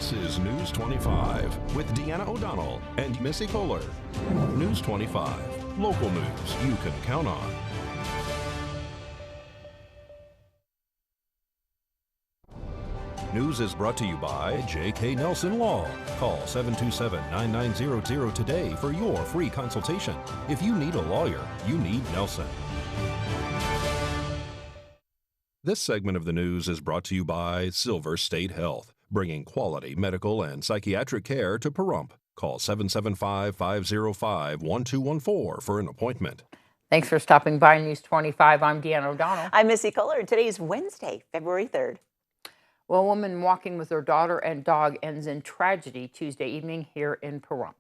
This is News 25 with Deanna O'Donnell and Missy Kohler. News 25, local news you can count on. News is brought to you by J.K. Nelson Law. Call 727-9900 today for your free consultation. If you need a lawyer, you need Nelson. This segment of the news is brought to you by Silver State Health, bringing quality medical and psychiatric care to Pahrump. Call 775-505-1214 for an appointment. Thanks for stopping by News 25. I'm Deanna O'Donnell. I'm Missy Kohler. Today's Wednesday, February 3rd. Well, a woman walking with her daughter and dog ends in tragedy Tuesday evening here in Pahrump.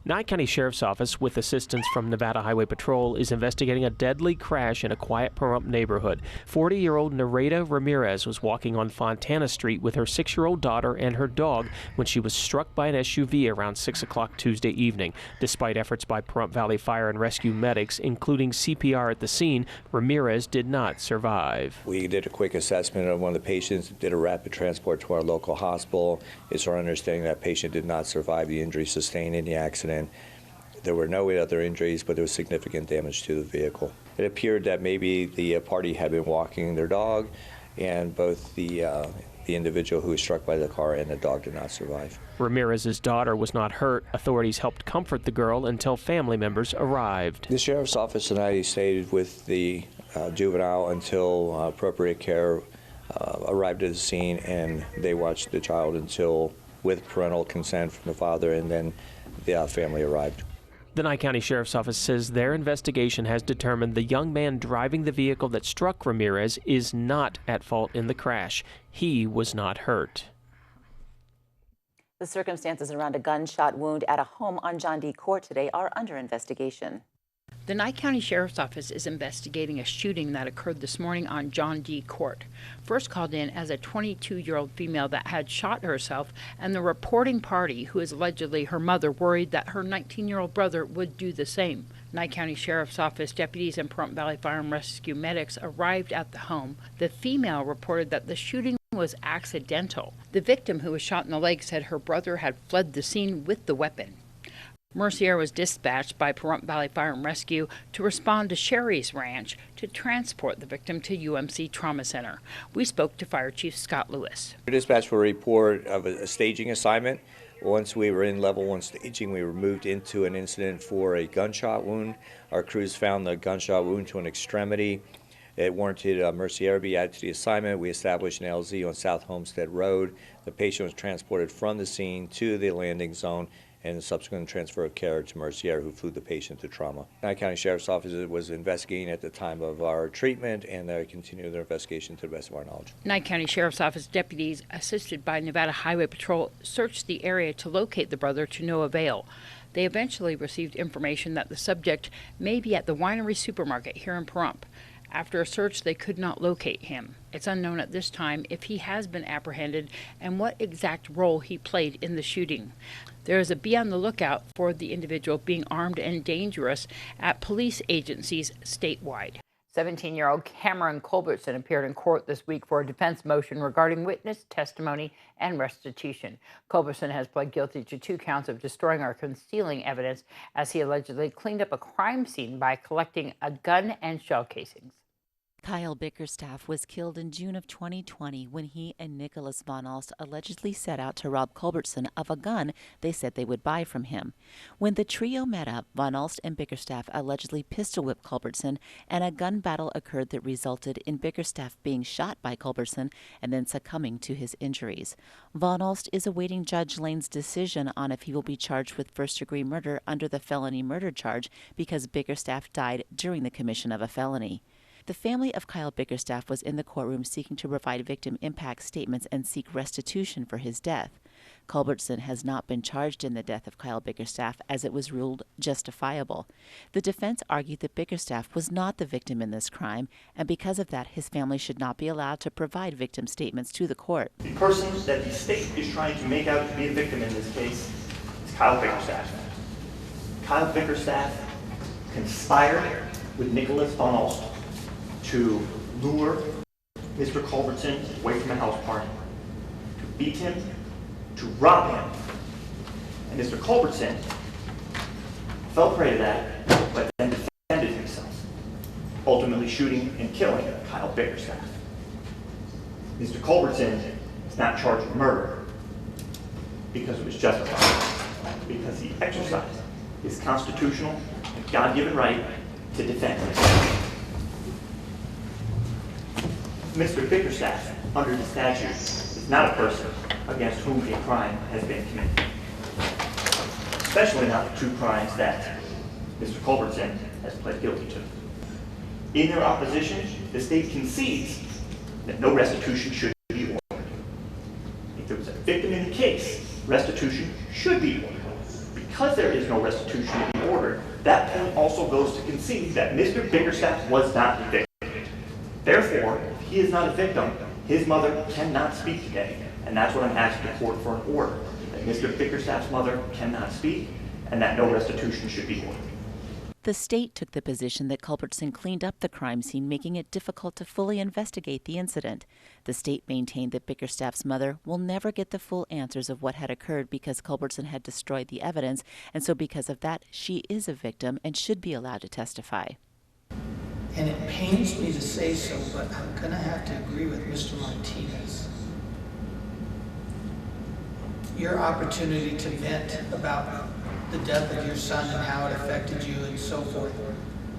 Nye County Sheriff's Office, with assistance from Nevada Highway Patrol, is investigating a deadly crash in a quiet Pahrump neighborhood. 40-year-old Nareda Ramirez was walking on Fontana Street with her 6-year-old daughter and her dog when she was struck by an SUV around 6 o'clock Tuesday evening. Despite efforts by Pahrump Valley Fire and Rescue medics, including CPR at the scene, Ramirez did not survive. We did a quick assessment of one of the patients, did a rapid transport to our local hospital. It's our understanding that patient did not survive the injuries sustained in the accident. There were no other injuries, but there was significant damage to the vehicle. It appeared that maybe the party had been walking their dog, and both the individual who was struck by the car and the dog did not survive. Ramirez's daughter was not hurt. Authorities helped comfort the girl until family members arrived. The Sheriff's Office tonight stayed with the juvenile until appropriate care arrived at the scene, and they watched the child until, with parental consent from the father, and then the family arrived. The Nye County Sheriff's Office says their investigation has determined the young man driving the vehicle that struck Ramirez is not at fault in the crash. He was not hurt. The circumstances around a gunshot wound at a home on John D. Court today are under investigation. The Nye County Sheriff's Office is investigating a shooting that occurred this morning on John D. Court. First called in as a 22-year-old female that had shot herself, and the reporting party, who is allegedly her mother, worried that her 19-year-old brother would do the same. Nye County Sheriff's Office deputies and Pahrump Valley Fire and Rescue medics arrived at the home. The female reported that the shooting was accidental. The victim, who was shot in the leg, said her brother had fled the scene with the weapon. Mercier was dispatched by Pahrump Valley Fire and Rescue to respond to Sherry's Ranch to transport the victim to UMC Trauma Center. We spoke to Fire Chief Scott Lewis. We dispatched for a report of a staging assignment. Once we were in level 1 staging, we were moved into an incident for a gunshot wound. Our crews found the gunshot wound to an extremity. It warranted Mercier be added to the assignment. We established an LZ on South Homestead Road. The patient was transported from the scene to the landing zone, and the subsequent transfer of care to Mercier, who flew the patient to trauma. Nye County Sheriff's Office was investigating at the time of our treatment, and they continue their investigation to the best of our knowledge. Nye County Sheriff's Office deputies, assisted by Nevada Highway Patrol, searched the area to locate the brother to no avail. They eventually received information that the subject may be at the Winery Supermarket here in Pahrump. After a search, they could not locate him. It's unknown at this time if he has been apprehended and what exact role he played in the shooting. There is a be on the lookout for the individual being armed and dangerous at police agencies statewide. 17-year-old Cameron Culbertson appeared in court this week for a defense motion regarding witness testimony and restitution. Culbertson has pled guilty to 2 counts of destroying or concealing evidence as he allegedly cleaned up a crime scene by collecting a gun and shell casings. Kyle Bickerstaff was killed in June of 2020 when he and Nicholas Von Alst allegedly set out to rob Culbertson of a gun they said they would buy from him. When the trio met up, Von Alst and Bickerstaff allegedly pistol-whipped Culbertson, and a gun battle occurred that resulted in Bickerstaff being shot by Culbertson and then succumbing to his injuries. Von Alst is awaiting Judge Lane's decision on if he will be charged with first-degree murder under the felony murder charge because Bickerstaff died during the commission of a felony. The family of Kyle Bickerstaff was in the courtroom seeking to provide victim impact statements and seek restitution for his death. Culbertson has not been charged in the death of Kyle Bickerstaff as it was ruled justifiable. The defense argued that Bickerstaff was not the victim in this crime, and because of that, his family should not be allowed to provide victim statements to the court. The person that the state is trying to make out to be a victim in this case is Kyle Bickerstaff. Kyle Bickerstaff conspired with Nicholas Von Alst to lure Mr. Culbertson away from a house party, to beat him, to rob him. And Mr. Culbertson fell prey to that, but then defended himself, ultimately shooting and killing Kyle Bickerstaff. Mr. Culbertson is not charged with murder because it was justified, because he exercised his constitutional and God-given right to defend himself. Mr. Bickerstaff, under the statute, is not a person against whom a crime has been committed, especially not the two crimes that Mr. Culbertson has pled guilty to. In their opposition, the state concedes that no restitution should be ordered. If there was a victim in the case, restitution should be ordered. Because there is no restitution to be ordered, that point also goes to concede that Mr. Bickerstaff was not the victim. Therefore, if he is not a victim, his mother cannot speak today, and that's what I'm asking the court for an order, that Mr. Bickerstaff's mother cannot speak, and that no restitution should be ordered. The state took the position that Culbertson cleaned up the crime scene, making it difficult to fully investigate the incident. The state maintained that Bickerstaff's mother will never get the full answers of what had occurred because Culbertson had destroyed the evidence, and so because of that, she is a victim and should be allowed to testify. And it pains me to say so, but I'm going to have to agree with Mr. Martinez. Your opportunity to vent about the death of your son and how it affected you and so forth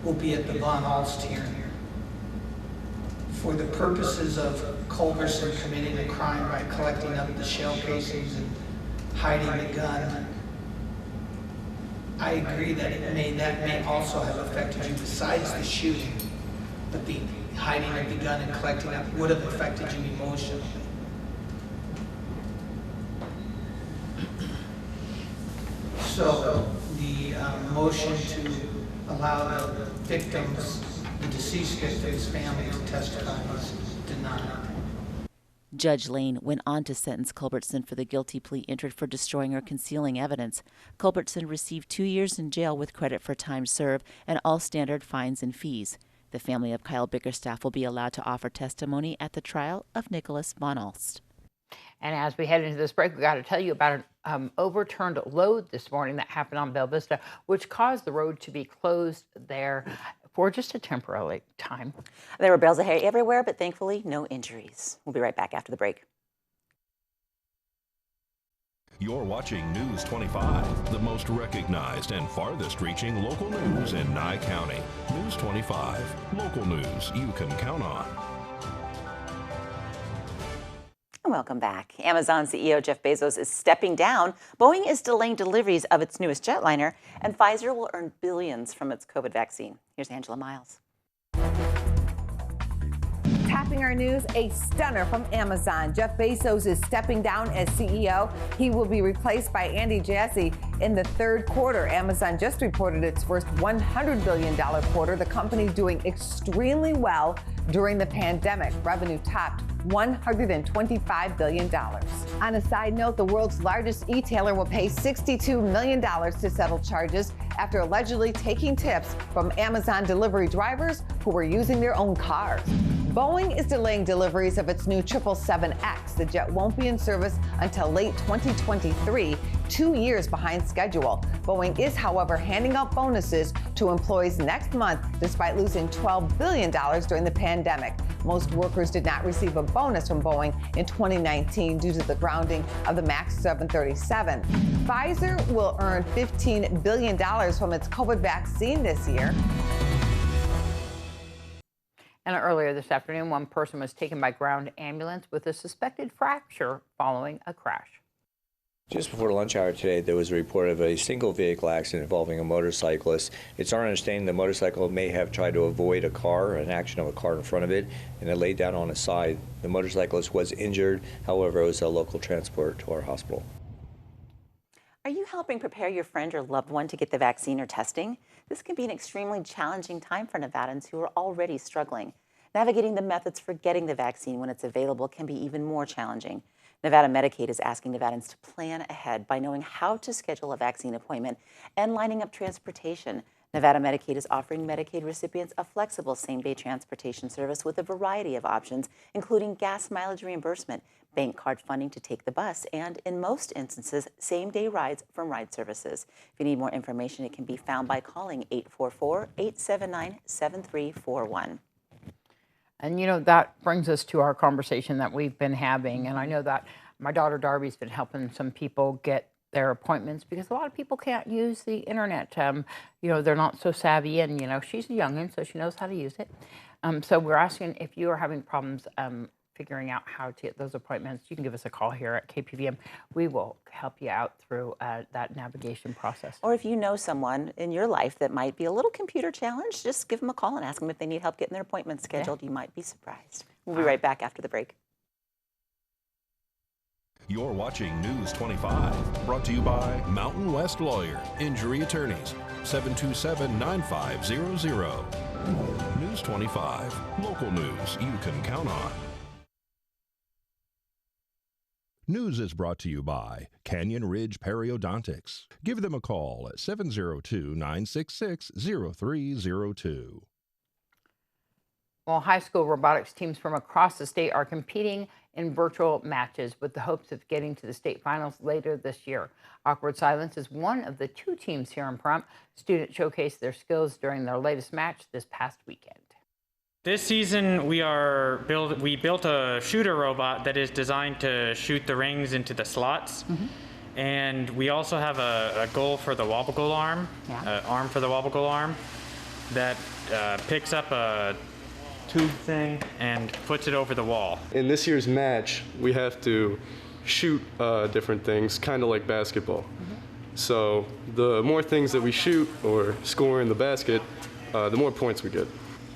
will be at the Von Alst hearing. For the purposes of Culbertson committing a crime by collecting up the shell casings and hiding the gun, I agree that that may also have affected you besides the shooting, but the hiding of the gun and collecting up would have affected you emotionally. So the motion to allow the victims, the deceased victim's family to testify is denied. Judge Lane went on to sentence Culbertson for the guilty plea entered for destroying or concealing evidence. Culbertson received 2 years in jail with credit for time served and all standard fines and fees. The family of Kyle Bickerstaff will be allowed to offer testimony at the trial of Nicholas Von Alst. And as we head into this break, we got to tell you about an overturned load this morning that happened on Bella Vista, which caused the road to be closed there for just a temporary time. There were bales of hay everywhere, but thankfully no injuries. We'll be right back after the break. You're watching News 25, the most recognized and farthest reaching local news in Nye County. News 25, local news you can count on. Welcome back. Amazon CEO Jeff Bezos is stepping down. Boeing is delaying deliveries of its newest jetliner, and Pfizer will earn billions from its COVID vaccine. Here's Angela Miles. Tapping our news, a stunner from Amazon. Jeff Bezos is stepping down as CEO. He will be replaced by Andy Jassy in the third quarter. Amazon just reported its first $100 billion quarter. The company's doing extremely well during the pandemic. Revenue topped $125 billion. On a side note, the world's largest e-tailer will pay $62 million to settle charges after allegedly taking tips from Amazon delivery drivers who were using their own cars. Boeing is delaying deliveries of its new 777X. The jet won't be in service until late 2023, 2 years behind schedule. Boeing is, however, handing out bonuses to employees next month despite losing $12 billion during the pandemic. Most workers did not receive a bonus from Boeing in 2019 due to the grounding of the MAX 737. Pfizer will earn $15 billion from its COVID vaccine this year. And earlier this afternoon, one person was taken by ground ambulance with a suspected fracture following a crash. Just before lunch hour today, there was a report of a single vehicle accident involving a motorcyclist. It's our understanding the motorcycle may have tried to avoid a car, an action of a car in front of it, and it laid down on its side. The motorcyclist was injured. However, it was a local transport to our hospital. Are you helping prepare your friend or loved one to get the vaccine or testing? This can be an extremely challenging time for Nevadans who are already struggling. Navigating the methods for getting the vaccine when it's available can be even more challenging. Nevada Medicaid is asking Nevadans to plan ahead by knowing how to schedule a vaccine appointment and lining up transportation. Nevada Medicaid is offering Medicaid recipients a flexible same-day transportation service with a variety of options, including gas mileage reimbursement, bank card funding to take the bus, and in most instances, same-day rides from ride services. If you need more information, it can be found by calling 844-879-7341. And you know, that brings us to our conversation that we've been having. And I know that my daughter Darby's been helping some people get their appointments because a lot of people can't use the internet. You know, they're not so savvy, and you know, she's a youngin', so she knows how to use it. So we're asking if you are having problems figuring out how to get those appointments, you can give us a call here at KPVM. We will help you out through that navigation process. Or if you know someone in your life that might be a little computer challenged, just give them a call and ask them if they need help getting their appointments scheduled. Yeah. You might be surprised. We'll be right back after the break. You're watching News 25, brought to you by Mountain West Lawyer, Injury Attorneys, 727-9500. News 25, local news you can count on. News is brought to you by Canyon Ridge Periodontics. Give them a call at 702-966-0302. Well, high school robotics teams from across the state are competing in virtual matches with the hopes of getting to the state finals later this year. Awkward Silence is one of the 2 teams here in Pahrump. Students showcased their skills during their latest match this past weekend. This season, we built a shooter robot that is designed to shoot the rings into the slots. And we also have a goal for the wobble goal arm, arm for the wobble goal arm, that picks up a tube thing and puts it over the wall. In this year's match, we have to shoot different things, kind of like basketball. So the more things that we shoot or score in the basket, the more points we get.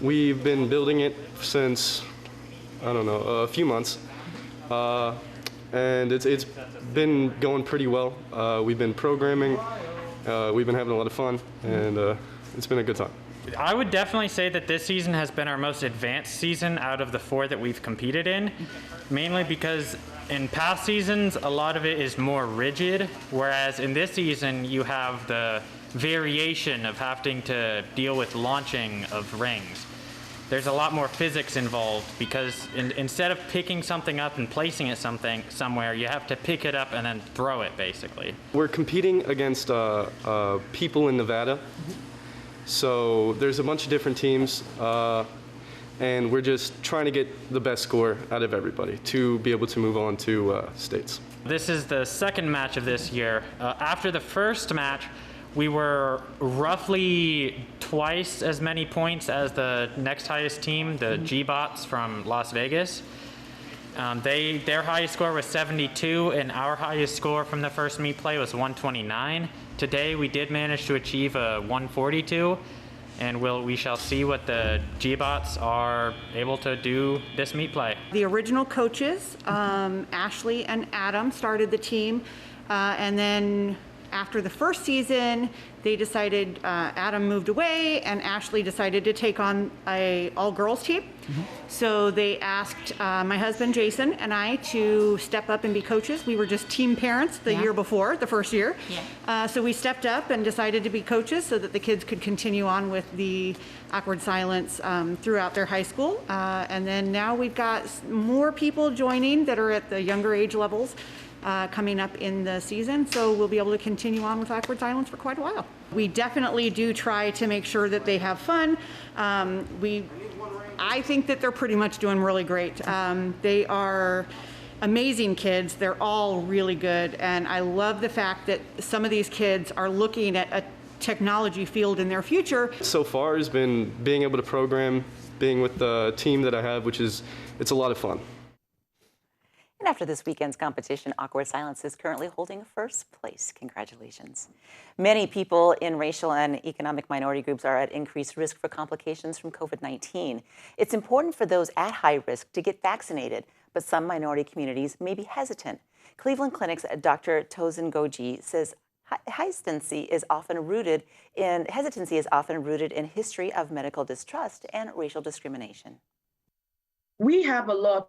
We've been building it since, I don't know, a few months, and it's been going pretty well. We've been programming, we've been having a lot of fun, and it's been a good time. I would definitely say that this season has been our most advanced season out of the 4 that we've competed in, mainly because in past seasons, a lot of it is more rigid, whereas in this season, you have the variation of having to deal with launching of rings. There's a lot more physics involved because instead of picking something up and placing it somewhere, you have to pick it up and then throw it, basically. We're competing against people in Nevada. So there's a bunch of different teams, and we're just trying to get the best score out of everybody to be able to move on to states. This is the second match of this year. After the first match, we were roughly twice as many points as the next highest team, the G-Bots from Las Vegas. Their highest score was 72, and our highest score from the first meet play was 129. Today, we did manage to achieve a 142, and we shall see what the G-Bots are able to do this meet play. The original coaches, Ashley and Adam, started the team, and then after the first season, they decided, Adam moved away and Ashley decided to take on a all-girls team. So they asked my husband, Jason, and I to step up and be coaches. We were just team parents the year before, the first year. So we stepped up and decided to be coaches so that the kids could continue on with the Awkward Silence throughout their high school. And then now we've got more people joining that are at the younger age levels. Coming up in the season, so we'll be able to continue on with Awkward Silence for quite a while. We definitely do try to make sure that they have fun. I think that they're pretty much doing really great. They are amazing kids. They're all really good, and I love the fact that some of these kids are looking at a technology field in their future. So far has been being able to program, being with the team that I have, it's a lot of fun. And after this weekend's competition, Awkward Silence is currently holding first place. Congratulations. Many people in racial and economic minority groups are at increased risk for complications from COVID-19. It's important for those at high risk to get vaccinated, but some minority communities may be hesitant. Cleveland Clinic's Dr. Tosin Goji says hesitancy is often rooted in history of medical distrust and racial discrimination. We have a lot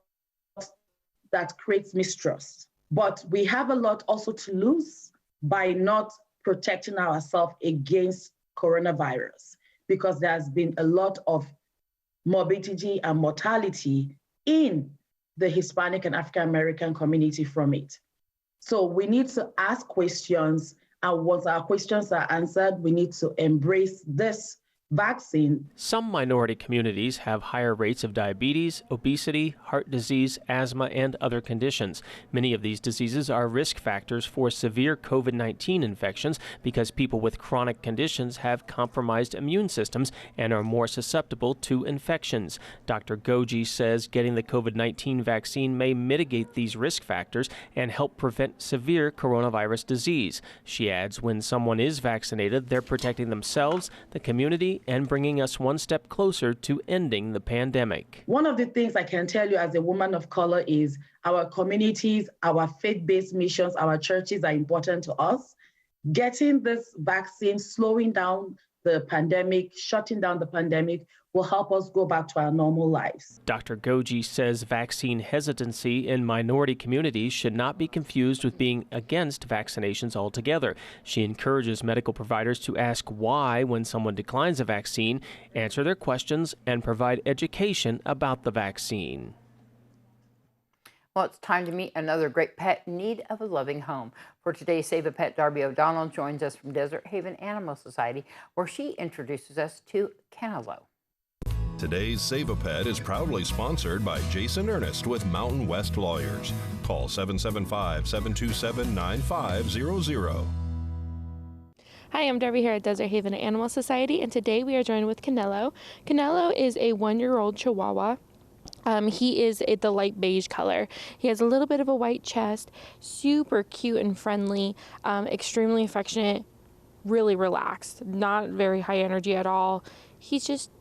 that creates mistrust, but we have a lot also to lose by not protecting ourselves against coronavirus, because there's been a lot of morbidity and mortality in the Hispanic and African American community from it. So we need to ask questions, and once our questions are answered, we need to embrace this vaccine. Some minority communities have higher rates of diabetes, obesity, heart disease, asthma, and other conditions. Many of these diseases are risk factors for severe COVID-19 infections because people with chronic conditions have compromised immune systems and are more susceptible to infections. Dr. Goji says getting the COVID-19 vaccine may mitigate these risk factors and help prevent severe coronavirus disease. She adds when someone is vaccinated, they're protecting themselves, the community, and bringing us one step closer to ending the pandemic. One of the things I can tell you as a woman of color is our communities, our faith-based missions, our churches are important to us. Getting this vaccine, slowing down the pandemic, shutting down the pandemic will help us go back to our normal lives. Dr. Goji says vaccine hesitancy in minority communities should not be confused with being against vaccinations altogether. She encourages medical providers to ask why when someone declines a vaccine, answer their questions, and provide education about the vaccine. Well, it's time to meet another great pet in need of a loving home. For today's Save a Pet, Darby O'Donnell joins us from Desert Haven Animal Society, where she introduces us to Canelo. Today's Save a Pet is proudly sponsored by Jason Ernest with Mountain West Lawyers. Call 775-727-9500. Hi, I'm Darby here at Desert Haven Animal Society, and today we are joined with Canelo. Canelo is a 1-year-old Chihuahua. He is the light beige color. He has a little bit of a white chest, super cute and friendly, extremely affectionate, really relaxed, not very high energy at all. He's just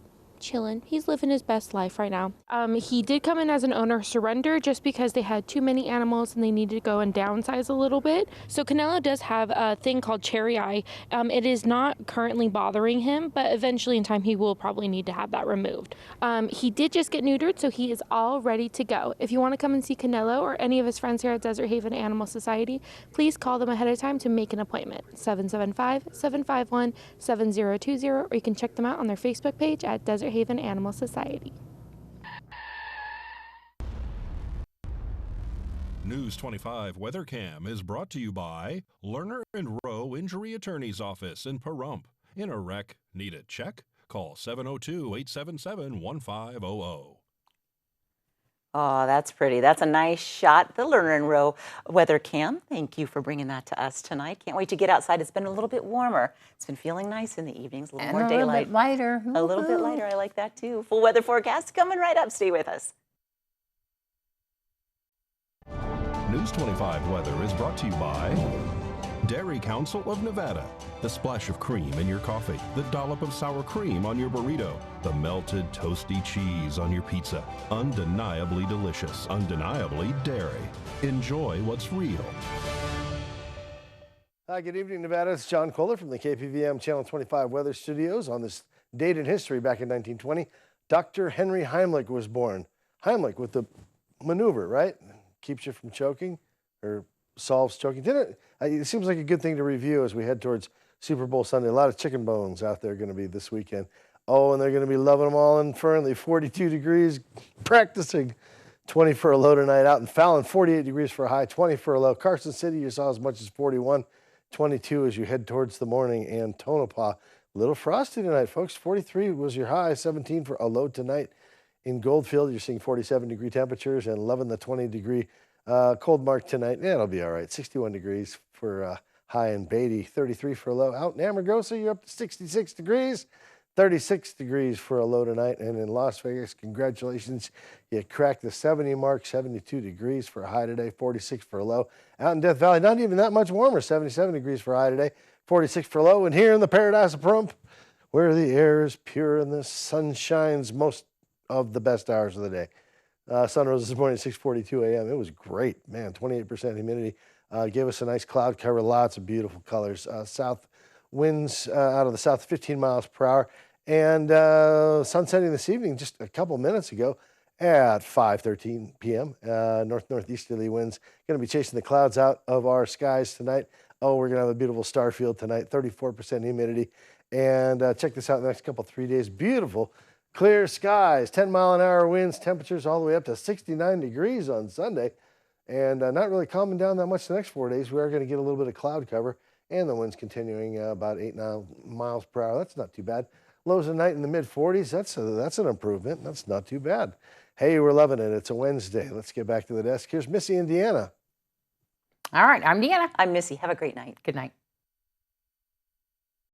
chilling. He's living his best life right now. He did come in as an owner surrender just because they had too many animals and they needed to go and downsize a little bit. So Canelo does have a thing called cherry eye. It is not currently bothering him, but eventually in time he will probably need to have that removed. He did just get neutered, so he is all ready to go. If you want to come and see Canelo or any of his friends here at Desert Haven Animal Society, please call them ahead of time to make an appointment. 775-751-7020, or you can check them out on their Facebook page at Desert Haven Animal Society. News 25 Weather Cam is brought to you by Lerner and Rowe Injury Attorney's Office in Pahrump. In a wreck, need a check? Call 702-877-1500. Oh, that's pretty. That's a nice shot. The Lerner and Rowe weather cam. Thank you for bringing that to us tonight. Can't wait to get outside. It's been a little bit warmer. It's been feeling nice in the evenings, a little more daylight. A little bit lighter. A little bit lighter. I like that too. Full weather forecast coming right up. Stay with us. News 25 weather is brought to you by Dairy Council of Nevada. The splash of cream in your coffee, the dollop of sour cream on your burrito, the melted toasty cheese on your pizza. Undeniably delicious, undeniably dairy. Enjoy what's real. Hi, good evening, Nevada. It's John Kohler from the KPVM Channel 25 Weather Studios. On this date in history, back in 1920, Dr. Henry Heimlich was born. Heimlich with the maneuver, right? Keeps you from choking or solves choking. It seems like a good thing to review as we head towards Super Bowl Sunday. A lot of chicken bones out there going to be this weekend. Oh, and they're going to be loving them all in Fernley. 42 degrees, practicing. 20 for a low tonight out in Fallon. 48 degrees for a high, 20 for a low. Carson City, you saw as much as 41. 22 as you head towards the morning. And Tonopah, a little frosty tonight, folks. 43 was your high, 17 for a low tonight. In Goldfield, you're seeing 47-degree temperatures and loving the 20-degree cold mark tonight. Yeah, it'll be all right. 61 degrees for high in Beatty, 33 for a low. Out in Amargosa, you're up to 66 degrees, 36 degrees for a low tonight. And in Las Vegas, congratulations, you cracked the 70 mark, 72 degrees for a high today, 46 for a low. Out in Death Valley, not even that much warmer, 77 degrees for a high today, 46 for a low. And here in the paradise of Pahrump, where the air is pure and the sun shines most of the best hours of the day. Sun rose this morning at 6:42 a.m. It was great, man. 28% humidity gave us a nice cloud cover, lots of beautiful colors. South winds out of the south, 15 miles per hour, and sun setting this evening just a couple minutes ago at 5:13 p.m. Northeasterly winds going to be chasing the clouds out of our skies tonight. Oh, we're going to have a beautiful star field tonight, 34% humidity, and check this out. The next couple 3 days, beautiful Clear skies, 10-mile-an-hour winds, temperatures all the way up to 69 degrees on Sunday. And not really calming down that much the next 4 days. We are going to get a little bit of cloud cover, and the wind's continuing about 8 miles per hour. That's not too bad. Lows tonight in the mid-40s. That's an improvement. That's not too bad. Hey, we're loving it. It's a Wednesday. Let's get back to the desk. Here's Missy, Indiana. All right, I'm Deanna. I'm Missy. Have a great night. Good night.